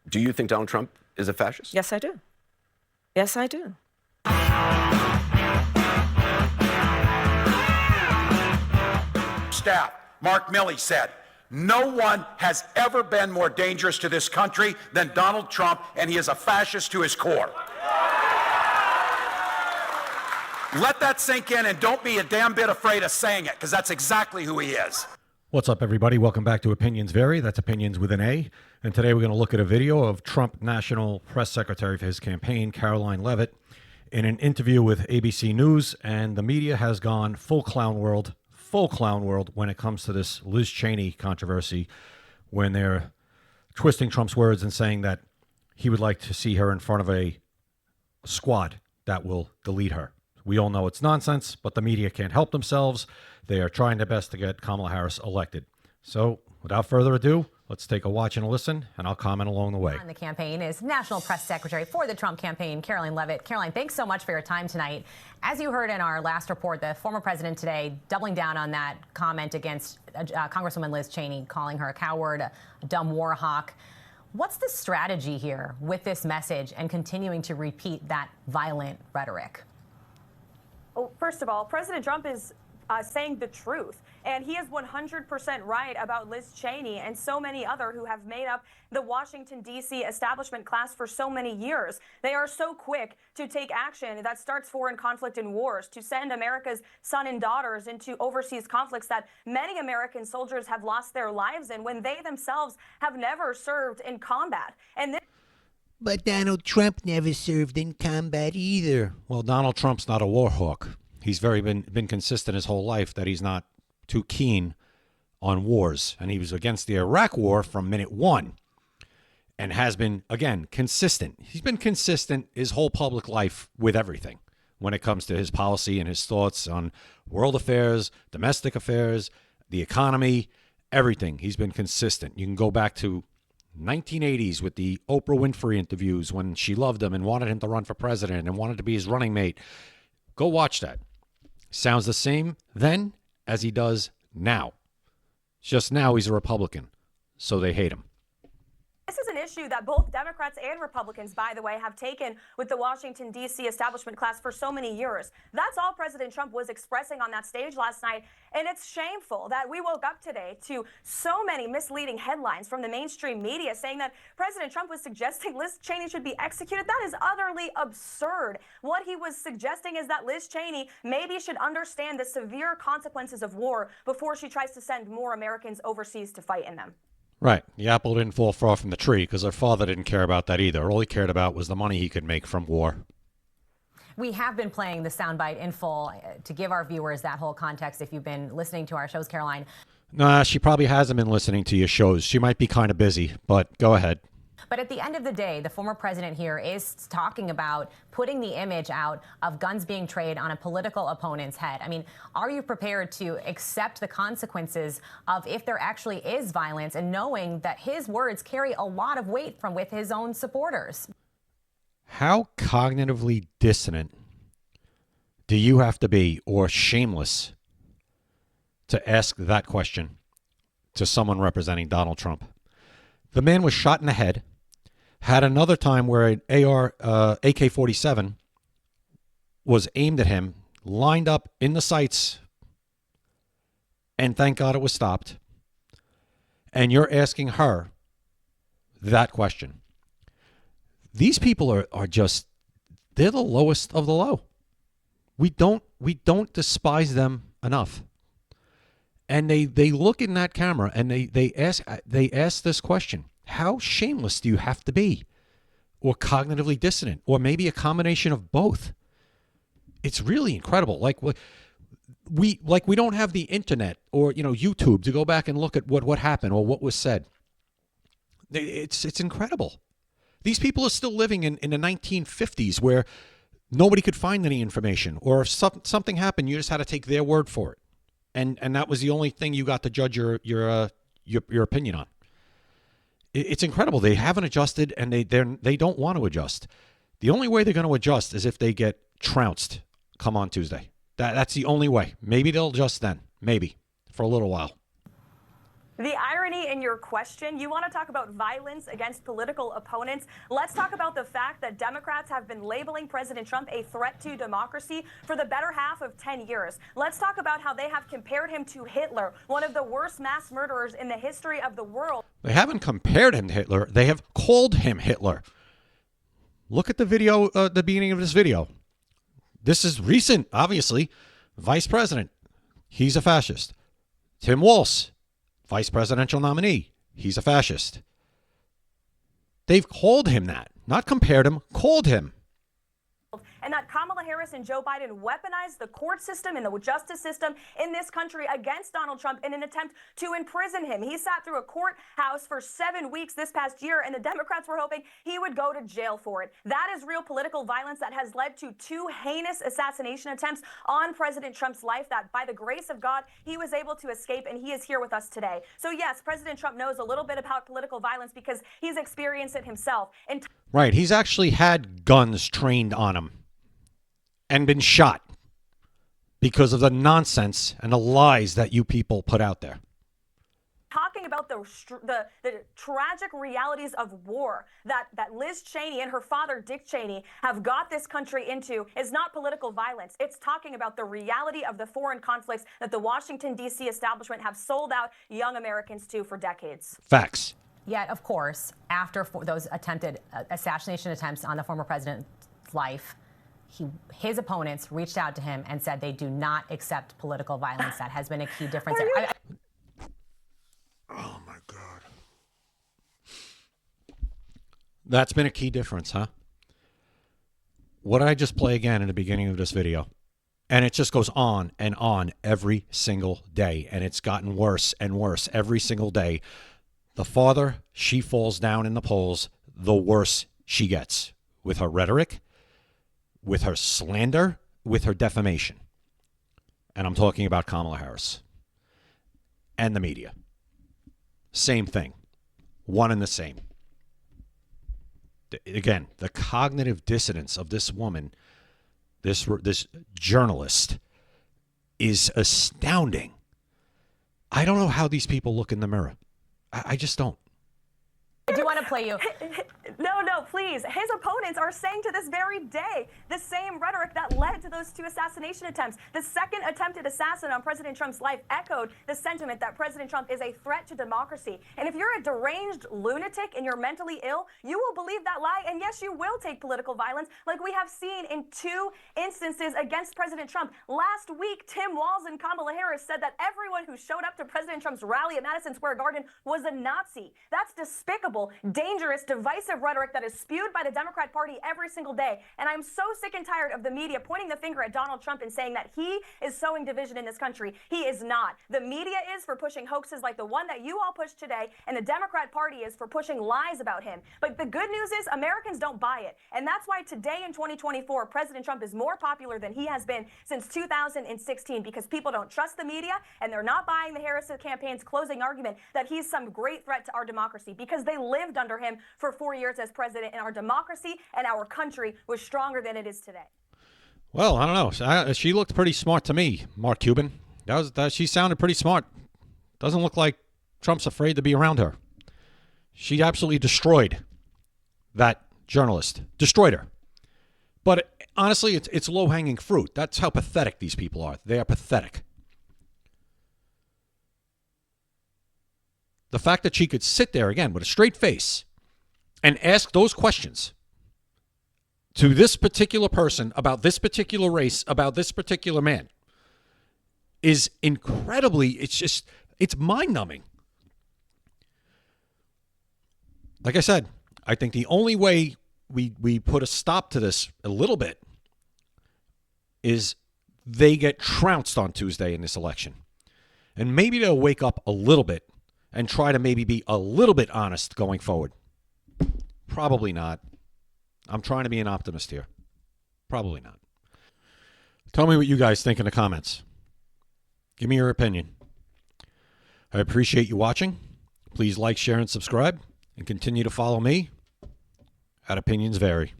Do you think Donald Trump is a fascist? Yes, I do. Yes, I do. Staff, Mark Milley said, no one has ever been more dangerous to this country than Donald Trump, and he is a fascist to his core. Let that sink in, and don't be a damn bit afraid of saying it, because that's exactly who he is. What's up, everybody? Welcome back to Opinions Vary. That's Opinions with an A. And today we're going to look at a video of Trump National Press Secretary for his campaign, Karoline Leavitt, in an interview with ABC News. And the media has gone full clown world when it comes to this Liz Cheney controversy, when they're twisting Trump's words and saying that he would like to see her in front of a squad that will delete her. We all know it's nonsense, but the media can't help themselves. They are trying their best to get Kamala Harris elected. So without further ado, let's take a watch and a listen, and I'll comment along the way. On the campaign is National Press Secretary for the Trump campaign, Karoline Leavitt. Karoline, thanks so much for your time tonight. As you heard in our last report, the former president today doubling down on that comment against Congresswoman Liz Cheney, calling her a coward, a dumb war hawk. What's the strategy here with this message and continuing to repeat that violent rhetoric? Well, first of all, President Trump is saying the truth, and he is 100% right about Liz Cheney and so many other who have made up the Washington, D.C. establishment class for so many years. They are so quick to take action that starts foreign conflict and wars, to send America's sons and daughters into overseas conflicts that many American soldiers have lost their lives in when they themselves have never served in combat. And But Donald Trump never served in combat either. Well, Donald Trump's not a war hawk. He's been consistent his whole life that he's not too keen on wars. And he was against the Iraq war from minute one and has been, again, consistent. He's been consistent his whole public life with everything when it comes to his policy and his thoughts on world affairs, domestic affairs, the economy, everything. He's been consistent. You can go back to 1980s with the Oprah Winfrey interviews when she loved him and wanted him to run for president and wanted to be his running mate. Go watch that. Sounds the same then as he does now. Just now he's a Republican, so they hate him. this is an issue that both Democrats and Republicans, by the way, have taken with the Washington, D.C. establishment class for so many years. That's all President Trump was expressing on that stage last night. And it's shameful that we woke up today to so many misleading headlines from the mainstream media saying that President Trump was suggesting Liz Cheney should be executed. That is utterly absurd. What he was suggesting is that Liz Cheney maybe should understand the severe consequences of war before she tries to send more Americans overseas to fight in them. Right. The apple didn't fall far from the tree because her father didn't care about that either. All he cared about was the money he could make from war. We have been playing the soundbite in full to give our viewers that whole context if you've been listening to our shows, Karoline. Nah, she probably hasn't been listening to your shows. She might be kind of busy, but go ahead. But at the end of the day, the former president here is talking about putting the image out of guns being traded on a political opponent's head. I mean, are you prepared to accept the consequences of if there actually is violence and knowing that his words carry a lot of weight from with his own supporters? How cognitively dissonant do you have to be, or shameless, to ask that question to someone representing Donald Trump? The man was shot in the head, had another time where an AK-47 was aimed at him, lined up in the sights, and thank God it was stopped. And you're asking her that question. These people are just, they're the lowest of the low. We don't despise them enough. And they look in that camera and they ask this question: how shameless do you have to be, or cognitively dissonant, or maybe a combination of both? It's really incredible. Like we don't have the internet or YouTube to go back and look at what happened or what was said. It's incredible. These people are still living in the 1950s where nobody could find any information, or if something happened, you just had to take their word for it. And that was the only thing you got to judge your opinion on. It's incredible. They haven't adjusted, and they don't want to adjust. The only way they're going to adjust is if they get trounced come on Tuesday. That's the only way. Maybe they'll adjust then. Maybe for a little while. The irony in your question, you want to talk about violence against political opponents. Let's talk about the fact that Democrats have been labeling President Trump a threat to democracy for the better half of 10 years. Let's talk about how they have compared him to Hitler, one of the worst mass murderers in the history of the world. They haven't compared him to Hitler. They have called him Hitler. Look at the video, the beginning of this video. This is recent, obviously. Vice President, he's a fascist. Tim Walz, vice presidential nominee, he's a fascist. They've called him that, not compared him, called him. And that Kamala Harris and Joe Biden weaponized the court system and the justice system in this country against Donald Trump in an attempt to imprison him. He sat through a courthouse for 7 weeks this past year, and the Democrats were hoping he would go to jail for it. That is real political violence that has led to 2 heinous assassination attempts on President Trump's life that, by the grace of God, he was able to escape, and he is here with us today. So, yes, President Trump knows a little bit about political violence because he's experienced it himself. Right, he's actually had guns trained on him and been shot because of the nonsense and the lies that you people put out there. Talking about the tragic realities of war that Liz Cheney and her father, Dick Cheney, have got this country into is not political violence. It's talking about the reality of the foreign conflicts that the Washington, D.C. establishment have sold out young Americans to for decades. Facts. Yet, of course, after those attempted assassination attempts on the former president's life, his opponents reached out to him and said they do not accept political violence. That has been a key difference. Oh, my God. That's been a key difference, huh? What did I just play again in the beginning of this video? And it just goes on and on every single day. And it's gotten worse and worse every single day. The farther she falls down in the polls, the worse she gets with her rhetoric, with her slander, with her defamation. And I'm talking about Kamala Harris and the media. Same thing. One and the same. Again, the cognitive dissonance of this woman, this journalist, is astounding. I don't know how these people look in the mirror. I just don't. I do want to play you. No, please. His opponents are saying to this very day the same rhetoric that led to those 2 assassination attempts. The second attempted assassin on President Trump's life echoed the sentiment that President Trump is a threat to democracy. And if you're a deranged lunatic and you're mentally ill, you will believe that lie. And yes, you will take political violence like we have seen in 2 instances against President Trump. Last week, Tim Walz and Kamala Harris said that everyone who showed up to President Trump's rally at Madison Square Garden was a Nazi. That's despicable, dangerous, divisive rhetoric that is spewed by the Democrat Party every single day. And I'm so sick and tired of the media pointing the finger at Donald Trump and saying that he is sowing division in this country. He is not. The media is for pushing hoaxes like the one that you all pushed today, and the Democrat Party is for pushing lies about him. But the good news is Americans don't buy it. And that's why today in 2024, President Trump is more popular than he has been since 2016 because people don't trust the media and they're not buying the Harris campaign's closing argument that he's some great threat to our democracy because they lived under him for 4 years as president, and our democracy and our country was stronger than it is today. Well, I don't know. She looked pretty smart to me, Mark Cuban. She sounded pretty smart. Doesn't look like Trump's afraid to be around her. She absolutely destroyed that journalist. Destroyed her. But honestly, it's low-hanging fruit. That's how pathetic these people are. They are pathetic. The fact that she could sit there again with a straight face and ask those questions to this particular person about this particular race, about this particular man, is incredibly, it's mind-numbing. Like I said, I think the only way we put a stop to this a little bit is they get trounced on Tuesday in this election. And maybe they'll wake up a little bit and try to maybe be a little bit honest going forward. Probably not. I'm trying to be an optimist here. Probably not. Tell me what you guys think in the comments. Give me your opinion. I appreciate you watching. Please like, share, and subscribe. And continue to follow me at Opinions Vary.